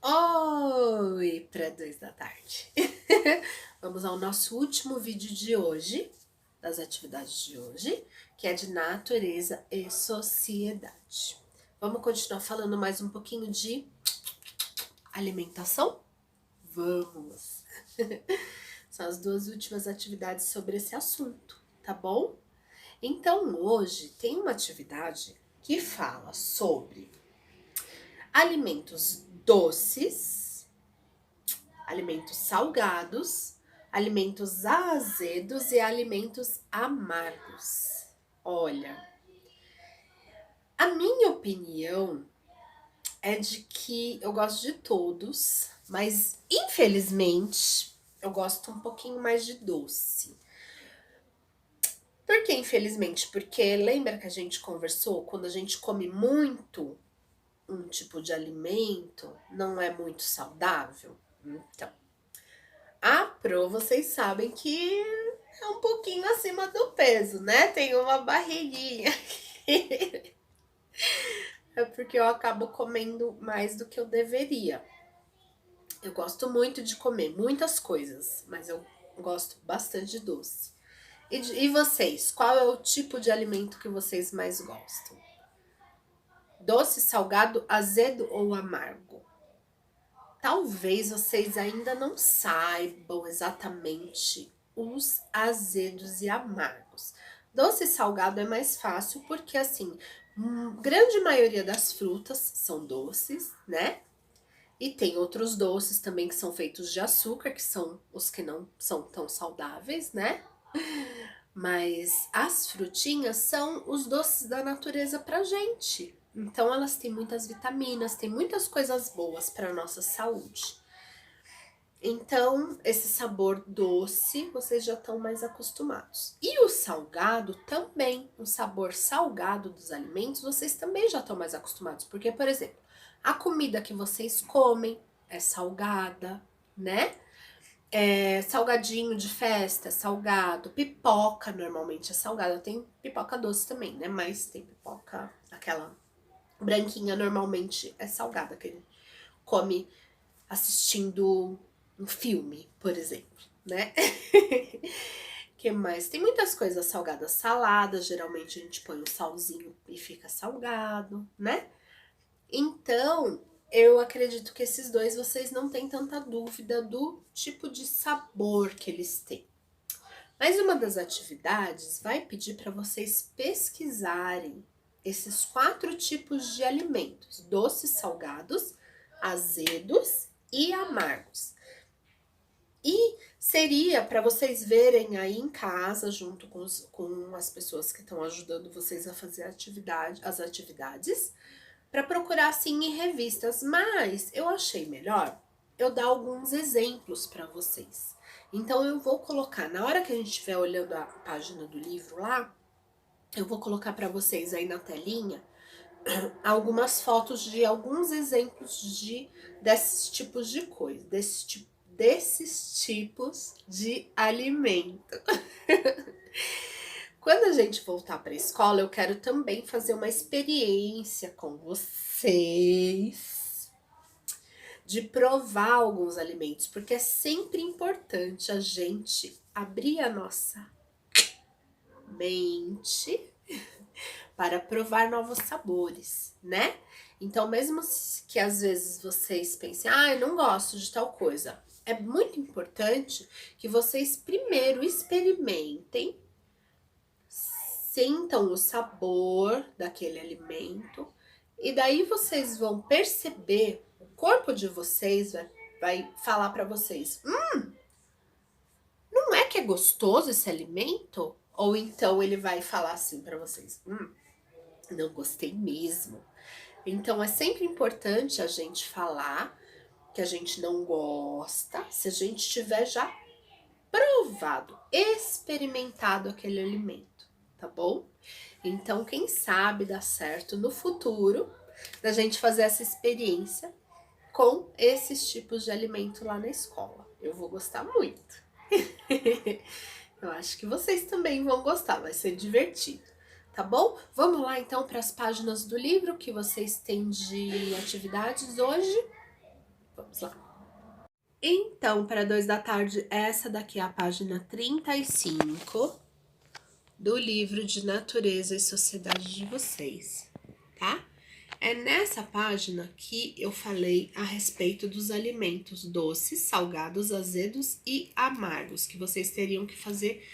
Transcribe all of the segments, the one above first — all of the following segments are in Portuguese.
Oi, para 2 da tarde. Vamos ao nosso último vídeo de hoje, das atividades de hoje, que é de natureza e sociedade. Vamos continuar falando mais um pouquinho de alimentação? Vamos! São as 2 últimas atividades sobre esse assunto, tá bom? Então, hoje tem uma atividade que fala sobre alimentos doces, alimentos salgados, alimentos azedos e alimentos amargos. Olha, a minha opinião é de que eu gosto de todos, mas infelizmente eu gosto um pouquinho mais de doce. Por que infelizmente? Porque lembra que a gente conversou, quando a gente come muito um tipo de alimento, não é muito saudável? Então, a Pro, vocês sabem que é um pouquinho acima do peso, né? Tem uma barriguinha. É porque eu acabo comendo mais do que eu deveria. Eu gosto muito de comer muitas coisas, mas eu gosto bastante de doce. E vocês, qual é o tipo de alimento que vocês mais gostam? Doce, salgado, azedo ou amargo? Talvez vocês ainda não saibam exatamente os azedos e amargos. Doce e salgado é mais fácil porque, assim, grande maioria das frutas são doces, né? E tem outros doces também que são feitos de açúcar, que são os que não são tão saudáveis, né? Mas as frutinhas são os doces da natureza pra gente. Então elas têm muitas vitaminas, têm muitas coisas boas para nossa saúde. Então, esse sabor doce, vocês já estão mais acostumados. E o salgado também, o sabor salgado dos alimentos, vocês também já estão mais acostumados. Porque, por exemplo, a comida que vocês comem é salgada, né? Salgadinho de festa, salgado, pipoca normalmente é salgada. Tem pipoca doce também, né? Mas tem pipoca, aquela branquinha normalmente é salgada, que ele come assistindo um filme, por exemplo, né? Que mais? Tem muitas coisas salgadas, saladas, geralmente a gente põe um salzinho e fica salgado, né? Então, eu acredito que esses dois vocês não têm tanta dúvida do tipo de sabor que eles têm. Mas uma das atividades vai pedir para vocês pesquisarem esses 4 tipos de alimentos: doces, salgados, azedos e amargos. E seria para vocês verem aí em casa, junto com as pessoas que estão ajudando vocês a fazer as atividades, para procurar assim em revistas, mas eu achei melhor eu dar alguns exemplos para vocês. Então eu vou colocar, na hora que a gente estiver olhando a página do livro lá, eu vou colocar para vocês aí na telinha algumas fotos de alguns exemplos desses tipos de coisa, desses tipos de alimento. Quando a gente voltar para a escola, eu quero também fazer uma experiência com vocês de provar alguns alimentos, porque é sempre importante a gente abrir a nossa mente para provar novos sabores, né? Então, mesmo que às vezes vocês pensem, eu não gosto de tal coisa, é muito importante que vocês primeiro experimentem, sintam o sabor daquele alimento, e daí vocês vão perceber, o corpo de vocês vai falar para vocês, não é que é gostoso esse alimento? Ou então ele vai falar assim para vocês, não gostei mesmo. Então é sempre importante a gente falar que a gente não gosta, se a gente tiver já provado, experimentado aquele alimento, tá bom? Então, quem sabe dá certo no futuro da gente fazer essa experiência com esses tipos de alimento lá na escola. Eu vou gostar muito. Eu acho que vocês também vão gostar, vai ser divertido, tá bom? Vamos lá então para as páginas do livro que vocês têm de atividades hoje. Vamos lá. Então, para 2 da tarde, essa daqui é a página 35 do livro de Natureza e Sociedade de vocês, tá? É nessa página que eu falei a respeito dos alimentos doces, salgados, azedos e amargos, que vocês teriam que fazer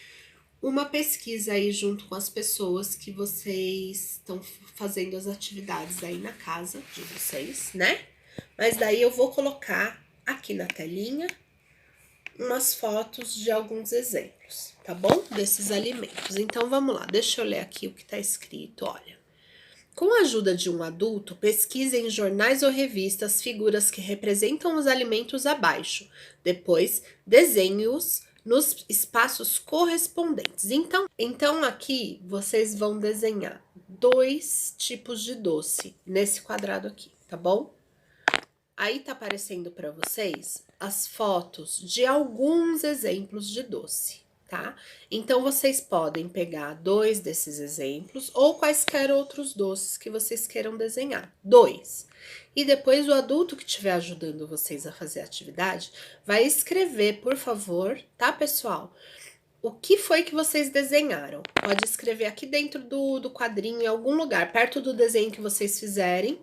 uma pesquisa aí junto com as pessoas que vocês estão fazendo as atividades aí na casa de vocês, né? Mas daí eu vou colocar aqui na telinha umas fotos de alguns exemplos, tá bom? Desses alimentos. Então vamos lá, deixa eu ler aqui o que tá escrito, olha. Com a ajuda de um adulto, pesquise em jornais ou revistas figuras que representam os alimentos abaixo. Depois, desenhe-os nos espaços correspondentes. Então aqui vocês vão desenhar 2 tipos de doce nesse quadrado aqui, tá bom? Aí tá aparecendo para vocês as fotos de alguns exemplos de doce, tá? Então vocês podem pegar 2 desses exemplos ou quaisquer outros doces que vocês queiram desenhar. 2. E depois o adulto que estiver ajudando vocês a fazer a atividade vai escrever, por favor, tá, pessoal? O que foi que vocês desenharam? Pode escrever aqui dentro do quadrinho, em algum lugar, perto do desenho que vocês fizerem,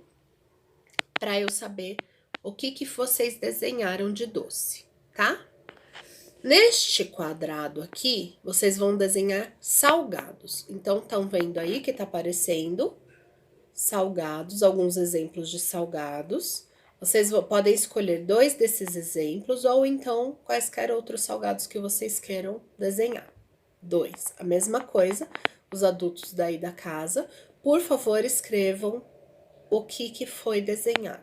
para eu saber o que vocês desenharam de doce, tá? Neste quadrado aqui, vocês vão desenhar salgados. Então, estão vendo aí que tá aparecendo salgados, alguns exemplos de salgados. Vocês podem escolher 2 desses exemplos ou então quaisquer outros salgados que vocês queiram desenhar. 2. A mesma coisa, os adultos daí da casa, por favor, escrevam o que foi desenhado.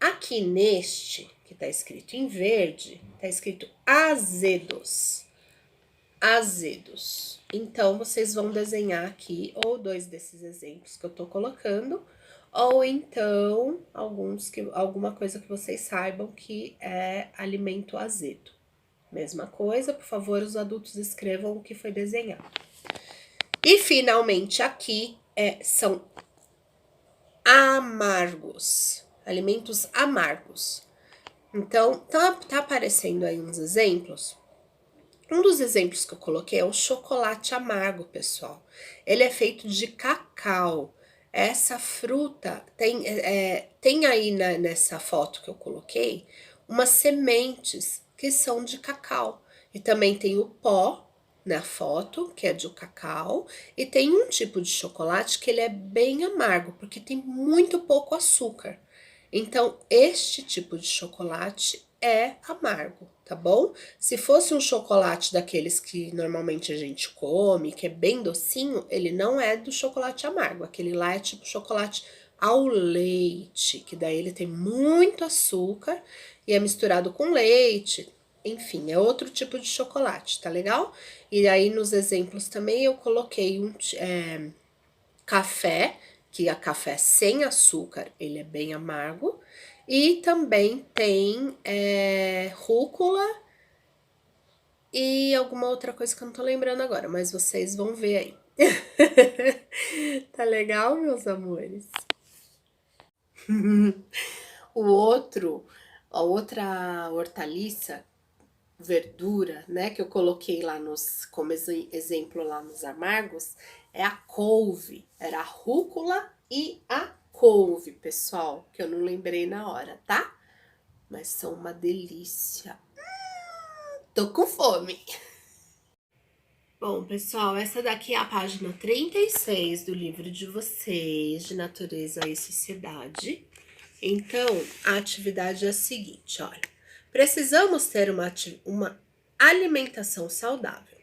Aqui neste, que tá escrito em verde, tá escrito azedos. Azedos. Então, vocês vão desenhar aqui ou 2 desses exemplos que eu tô colocando, ou então alguma coisa que vocês saibam que é alimento azedo. Mesma coisa, por favor, os adultos escrevam o que foi desenhado. E finalmente aqui são amargos. Alimentos amargos. Então, tá aparecendo aí uns exemplos. Um dos exemplos que eu coloquei é o chocolate amargo, pessoal. Ele é feito de cacau. Essa fruta tem aí nessa foto que eu coloquei umas sementes que são de cacau. E também tem o pó na foto, que é de cacau. E tem um tipo de chocolate que ele é bem amargo, porque tem muito pouco açúcar. Então, este tipo de chocolate é amargo, tá bom? Se fosse um chocolate daqueles que normalmente a gente come, que é bem docinho, ele não é do chocolate amargo. Aquele lá é tipo chocolate ao leite, que daí ele tem muito açúcar e é misturado com leite. Enfim, é outro tipo de chocolate, tá legal? E aí nos exemplos também eu coloquei café, que é café sem açúcar, ele é bem amargo. E também tem rúcula e alguma outra coisa que eu não tô lembrando agora, mas vocês vão ver aí. Tá legal, meus amores? A outra hortaliça, verdura, né, que eu coloquei lá como exemplo lá nos amargos, é a couve. Era a rúcula e a couve, pessoal, que eu não lembrei na hora, tá? Mas são uma delícia. Tô com fome. Bom, pessoal, essa daqui é a página 36 do livro de vocês, de Natureza e Sociedade. Então, a atividade é a seguinte, olha. Precisamos ter uma alimentação saudável.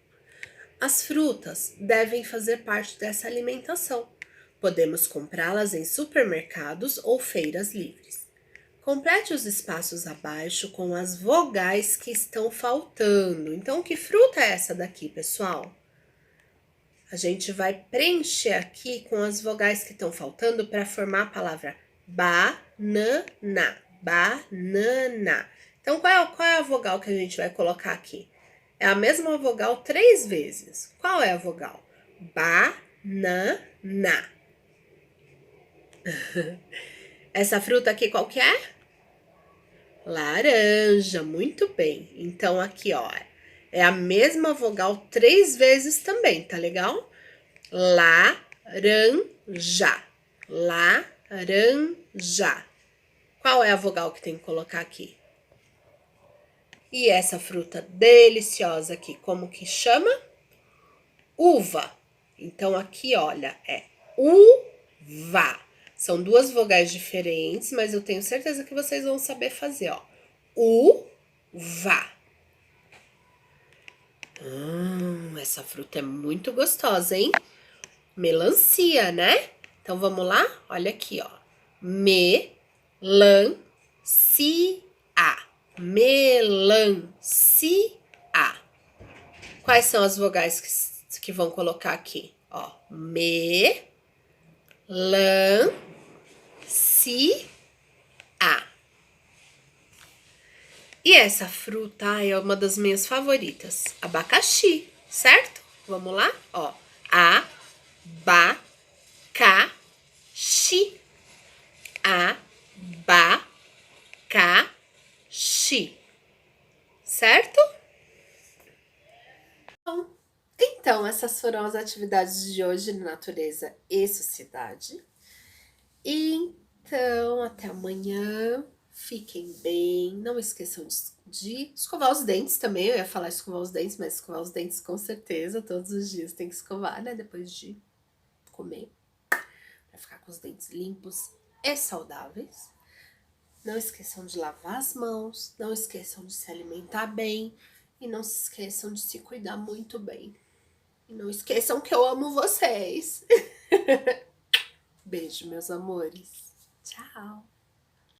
As frutas devem fazer parte dessa alimentação. Podemos comprá-las em supermercados ou feiras livres. Complete os espaços abaixo com as vogais que estão faltando. Então, que fruta é essa daqui, pessoal? A gente vai preencher aqui com as vogais que estão faltando para formar a palavra banana. Banana. Então, qual é a vogal que a gente vai colocar aqui? É a mesma vogal 3 vezes. Qual é a vogal? Banana. Essa fruta aqui qual que é? Laranja, muito bem. Então, aqui, ó, é a mesma vogal 3 vezes também, tá legal? Laranja, laranja. Qual é a vogal que tem que colocar aqui? E essa fruta deliciosa aqui, como que chama? Uva. Então, aqui, olha, é uva. São 2 vogais diferentes, mas eu tenho certeza que vocês vão saber fazer, ó. Uva. Essa fruta é muito gostosa, hein? Melancia, né? Então vamos lá? Olha aqui, ó. Melancia. Melancia. Quais são as vogais que vão colocar aqui? Ó, melancia. E essa fruta é uma das minhas favoritas. Abacaxi, certo? Vamos lá? Ó, abacaxi. Abacaxi. Certo? Então, essas foram as atividades de hoje na natureza e sociedade. Então, até amanhã. Fiquem bem. Não esqueçam de escovar os dentes também. Eu ia falar escovar os dentes, mas escovar os dentes com certeza. Todos os dias tem que escovar, né? Depois de comer. Pra ficar com os dentes limpos e saudáveis. Não esqueçam de lavar as mãos. Não esqueçam de se alimentar bem. E não se esqueçam de se cuidar muito bem. E não esqueçam que eu amo vocês. Beijo, meus amores. Tchau.